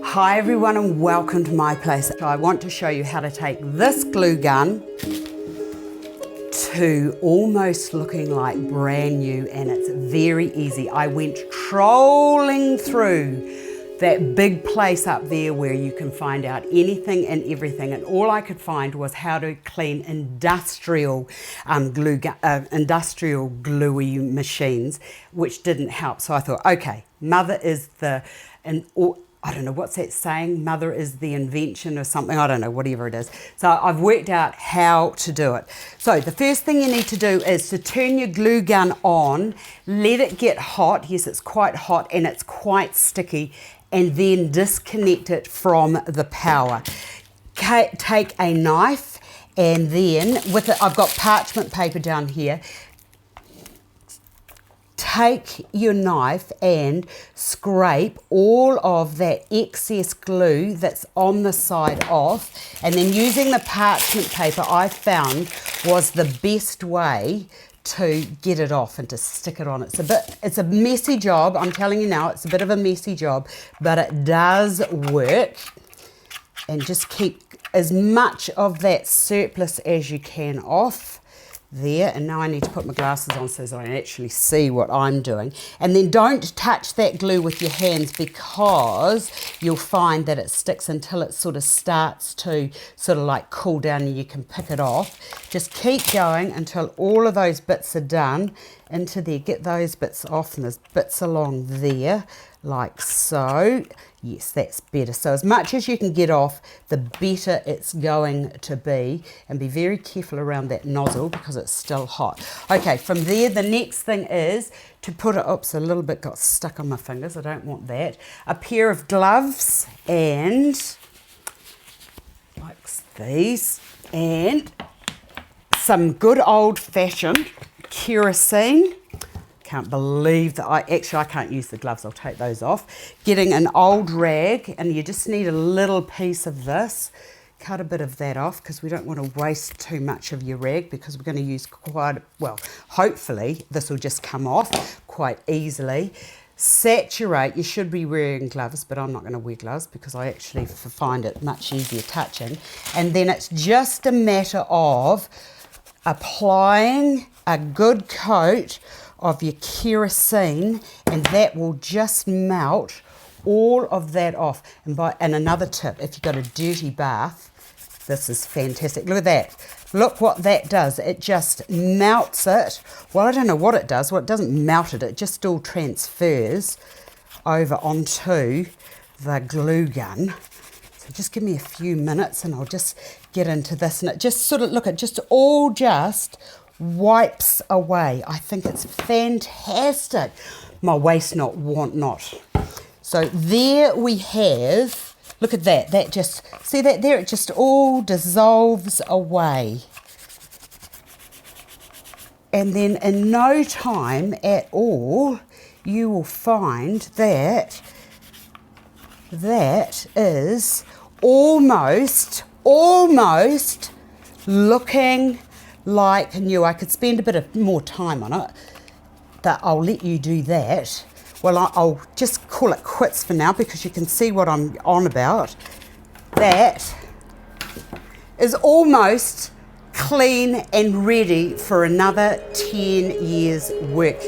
Hi everyone and welcome to my place. I want to show you how to take this glue gun to almost looking like brand new, and it's very easy. I went trolling through that big place up there where you can find out anything and everything, and all I could find was how to clean industrial industrial gluey machines, which didn't help. So I thought, okay, mother is I don't know, what's that saying? Mother is the invention or something. I don't know, whatever it is. So I've worked out how to do it. So the first thing you need to do is to turn your glue gun on, let it get hot. Yes, it's quite hot and it's quite sticky, and then disconnect it from the power. Take a knife, and then with it, I've got parchment paper down here. Take your knife and scrape all of that excess glue that's on the side off, and then using the parchment paper I found was the best way to get it off and to stick it on. It's a messy job, I'm telling you now, it's a bit of a messy job, but it does work. And just keep as much of that surplus as you can off there. And now I need to put my glasses on so that I can actually see what I'm doing. And then don't touch that glue with your hands, because you'll find that it sticks until it sort of starts to sort of like cool down and you can pick it off. Just keep going until all of those bits are done into there. Get those bits off, and there's bits along there like so. Yes, that's better. So as much as you can get off, the better it's going to be. And be very careful around that nozzle because it's still hot. Okay, from there, the next thing is to put it, oops, a little bit got stuck on my fingers. I don't want that. A pair of gloves, and like these, and some good old-fashioned kerosene. Can't believe that I can't use the gloves, I'll take those off. Getting an old rag, and you just need a little piece of this. Cut a bit of that off because we don't want to waste too much of your rag, because we're going to use hopefully this will just come off quite easily. Saturate, you should be wearing gloves, but I'm not going to wear gloves because I actually find it much easier touching. And then it's just a matter of applying a good coat of your kerosene, and that will just melt all of that off. And another tip, if you've got a dirty bath, this is fantastic. Look at that. Look what that does. It just melts it. Well, I don't know what it does. Well, it doesn't melt it. It just all transfers over onto the glue gun. So just give me a few minutes and I'll just get into this. And it just sort of, look, it just all just wipes away. I think it's fantastic. My waste not, want not. So there we have, look at that. That just, see that there? It just all dissolves away. And then in no time at all, you will find that that is almost looking like new. I could spend a bit of more time on it, but I'll let you do that. Well, I'll just call it quits for now because you can see what I'm on about. That is almost clean and ready for another 10 years work.